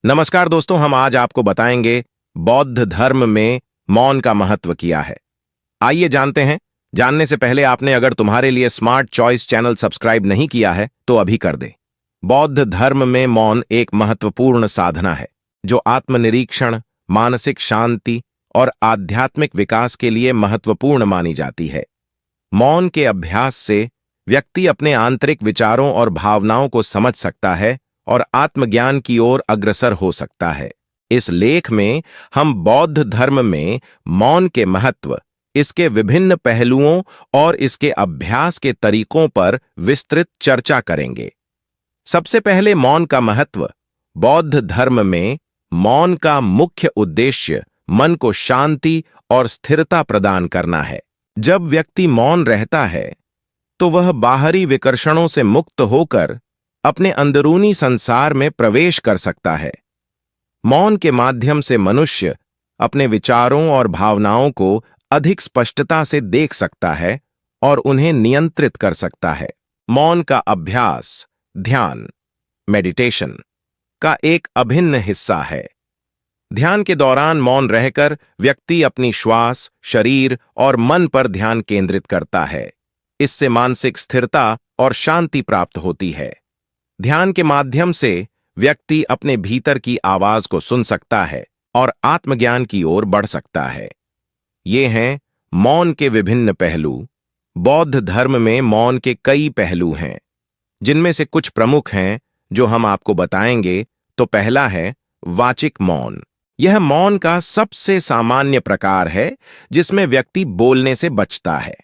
नमस्कार दोस्तों, हम आज आपको बताएंगे बौद्ध धर्म में मौन का महत्व क्या है। आइए जानते हैं। जानने से पहले आपने अगर तुम्हारे लिए स्मार्ट चॉइस चैनल सब्सक्राइब नहीं किया है तो अभी कर दें। बौद्ध धर्म में मौन एक महत्वपूर्ण साधना है जो आत्मनिरीक्षण, मानसिक शांति और आध्यात्मिक विकास के लिए महत्वपूर्ण मानी जाती है। मौन के अभ्यास से व्यक्ति अपने आंतरिक विचारों और भावनाओं को समझ सकता है और आत्मज्ञान की ओर अग्रसर हो सकता है। इस लेख में हम बौद्ध धर्म में मौन के महत्व, इसके विभिन्न पहलुओं और इसके अभ्यास के तरीकों पर विस्तृत चर्चा करेंगे। सबसे पहले मौन का महत्व। बौद्ध धर्म में मौन का मुख्य उद्देश्य मन को शांति और स्थिरता प्रदान करना है। जब व्यक्ति मौन रहता है तो वह बाहरी विकर्षणों से मुक्त होकर अपने अंदरूनी संसार में प्रवेश कर सकता है। मौन के माध्यम से मनुष्य अपने विचारों और भावनाओं को अधिक स्पष्टता से देख सकता है और उन्हें नियंत्रित कर सकता है। मौन का अभ्यास ध्यान, मेडिटेशन का एक अभिन्न हिस्सा है। ध्यान के दौरान मौन रहकर व्यक्ति अपनी श्वास, शरीर और मन पर ध्यान केंद्रित करता है। इससे मानसिक स्थिरता और शांति प्राप्त होती है। ध्यान के माध्यम से व्यक्ति अपने भीतर की आवाज को सुन सकता है और आत्मज्ञान की ओर बढ़ सकता है। ये हैं मौन के विभिन्न पहलू। बौद्ध धर्म में मौन के कई पहलू हैं, जिनमें से कुछ प्रमुख हैं जो हम आपको बताएंगे। तो पहला है वाचिक मौन। यह मौन का सबसे सामान्य प्रकार है जिसमें व्यक्ति बोलने से बचता है।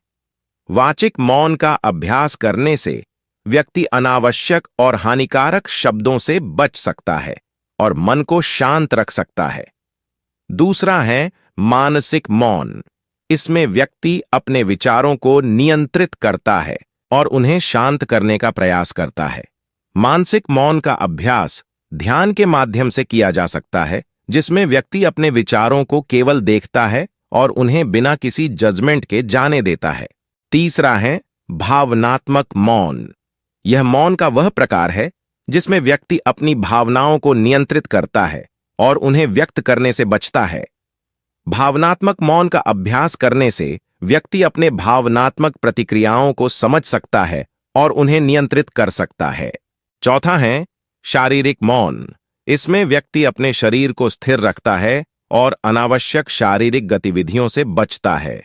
वाचिक मौन का अभ्यास करने से व्यक्ति अनावश्यक और हानिकारक शब्दों से बच सकता है और मन को शांत रख सकता है। दूसरा है मानसिक मौन। इसमें व्यक्ति अपने विचारों को नियंत्रित करता है और उन्हें शांत करने का प्रयास करता है। मानसिक मौन का अभ्यास ध्यान के माध्यम से किया जा सकता है, जिसमें व्यक्ति अपने विचारों को केवल देखता है और उन्हें बिना किसी जजमेंट के जाने देता है। तीसरा है भावनात्मक मौन। यह मौन का वह प्रकार है जिसमें व्यक्ति अपनी भावनाओं को नियंत्रित करता है और उन्हें व्यक्त करने से बचता है। भावनात्मक मौन का अभ्यास करने से व्यक्ति अपने भावनात्मक प्रतिक्रियाओं को समझ सकता है और उन्हें नियंत्रित कर सकता है। चौथा है शारीरिक मौन। इसमें व्यक्ति अपने शरीर को स्थिर रखता है और अनावश्यक शारीरिक गतिविधियों से बचता है।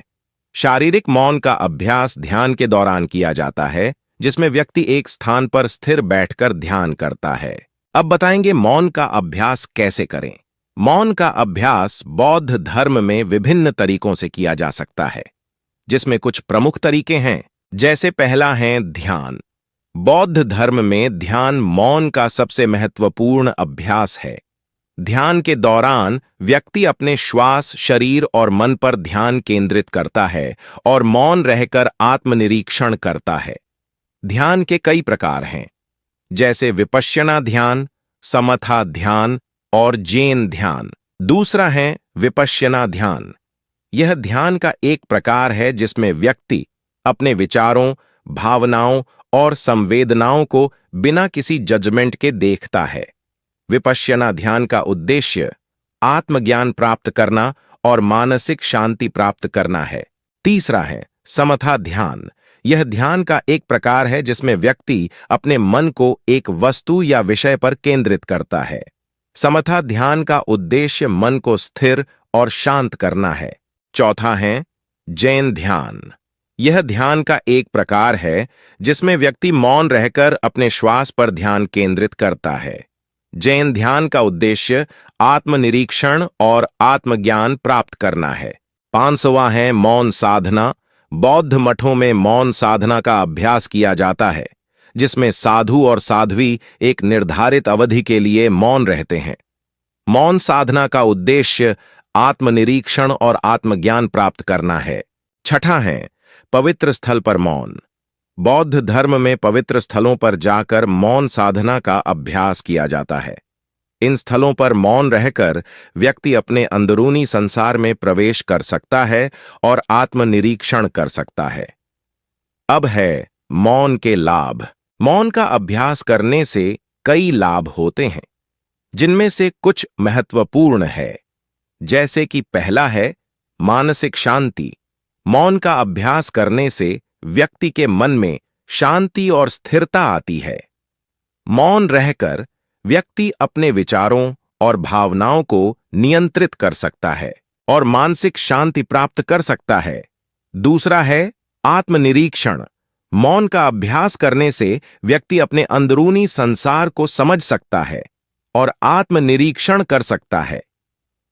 शारीरिक मौन का अभ्यास ध्यान के दौरान किया जाता है, जिसमें व्यक्ति एक स्थान पर स्थिर बैठकर ध्यान करता है। अब बताएंगे मौन का अभ्यास कैसे करें। मौन का अभ्यास बौद्ध धर्म में विभिन्न तरीकों से किया जा सकता है, जिसमें कुछ प्रमुख तरीके हैं। जैसे पहला है ध्यान। बौद्ध धर्म में ध्यान मौन का सबसे महत्वपूर्ण अभ्यास है। ध्यान के दौरान व्यक्ति अपने श्वास, शरीर और मन पर ध्यान केंद्रित करता है और मौन रहकर आत्मनिरीक्षण करता है। ध्यान के कई प्रकार हैं, जैसे विपश्यना ध्यान, समथा ध्यान और जैन ध्यान। दूसरा है विपश्यना ध्यान। यह ध्यान का एक प्रकार है जिसमें व्यक्ति अपने विचारों, भावनाओं और संवेदनाओं को बिना किसी जजमेंट के देखता है। विपश्यना ध्यान का उद्देश्य आत्मज्ञान प्राप्त करना और मानसिक शांति प्राप्त करना है। तीसरा है समथा ध्यान। यह ध्यान का एक प्रकार है जिसमें व्यक्ति अपने मन को एक वस्तु या विषय पर केंद्रित करता है। समथा ध्यान का उद्देश्य मन को स्थिर और शांत करना है। चौथा है जैन ध्यान। यह ध्यान का एक प्रकार है जिसमें व्यक्ति मौन रहकर अपने श्वास पर ध्यान केंद्रित करता है। जैन ध्यान का उद्देश्य आत्मनिरीक्षण और आत्मज्ञान प्राप्त करना है। 5वां है मौन साधना। बौद्ध मठों में मौन साधना का अभ्यास किया जाता है, जिसमें साधु और साध्वी एक निर्धारित अवधि के लिए मौन रहते हैं। मौन साधना का उद्देश्य आत्मनिरीक्षण और आत्मज्ञान प्राप्त करना है। छठा है पवित्र स्थल पर मौन। बौद्ध धर्म में पवित्र स्थलों पर जाकर मौन साधना का अभ्यास किया जाता है। इन स्थलों पर मौन रहकर व्यक्ति अपने अंदरूनी संसार में प्रवेश कर सकता है और आत्मनिरीक्षण कर सकता है। अब है मौन के लाभ। मौन का अभ्यास करने से कई लाभ होते हैं, जिनमें से कुछ महत्वपूर्ण है, जैसे कि पहला है मानसिक शांति। मौन का अभ्यास करने से व्यक्ति के मन में शांति और स्थिरता आती है। मौन रहकर व्यक्ति अपने विचारों और भावनाओं को नियंत्रित कर सकता है और मानसिक शांति प्राप्त कर सकता है। दूसरा है आत्मनिरीक्षण। मौन का अभ्यास करने से व्यक्ति अपने अंदरूनी संसार को समझ सकता है और आत्मनिरीक्षण कर सकता है।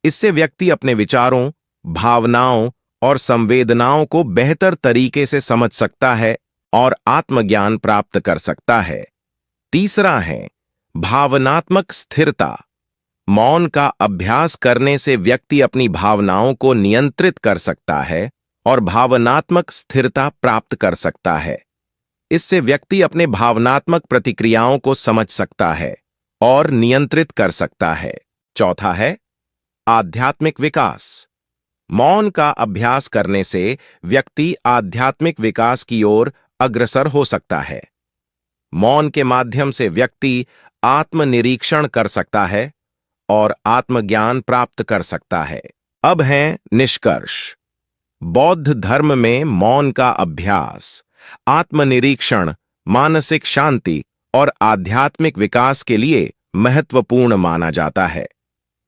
इससे व्यक्ति अपने विचारों, भावनाओं और संवेदनाओं को बेहतर तरीके से समझ सकता है और आत्मज्ञान प्राप्त कर सकता है। तीसरा है भावनात्मक स्थिरता। मौन का अभ्यास करने से व्यक्ति अपनी भावनाओं को नियंत्रित कर सकता है और भावनात्मक स्थिरता प्राप्त कर सकता है। इससे व्यक्ति अपने भावनात्मक प्रतिक्रियाओं को समझ सकता है और नियंत्रित कर सकता है। चौथा है आध्यात्मिक विकास। मौन का अभ्यास करने से व्यक्ति आध्यात्मिक विकास की ओर अग्रसर हो सकता है। मौन के माध्यम से व्यक्ति आत्मनिरीक्षण कर सकता है और आत्मज्ञान प्राप्त कर सकता है। अब हैं निष्कर्ष। बौद्ध धर्म में मौन का अभ्यास आत्मनिरीक्षण, मानसिक शांति और आध्यात्मिक विकास के लिए महत्वपूर्ण माना जाता है।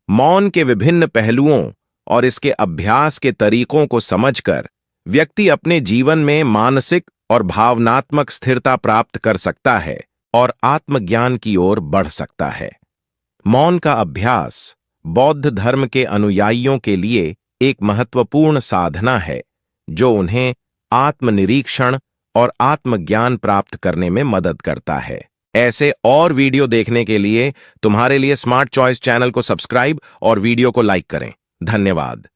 मौन के विभिन्न पहलुओं और इसके अभ्यास के तरीकों को समझकर व्यक्ति अपने जीवन में मानसिक और भावनात्मक स्थिरता प्राप्त कर सकता है और आत्मज्ञान की ओर बढ़ सकता है। मौन का अभ्यास बौद्ध धर्म के अनुयायियों के लिए एक महत्वपूर्ण साधना है, जो उन्हें आत्मनिरीक्षण और आत्मज्ञान प्राप्त करने में मदद करता है। ऐसे और वीडियो देखने के लिए तुम्हारे लिए स्मार्ट चॉइस चैनल को सब्सक्राइब और वीडियो को लाइक करें। धन्यवाद।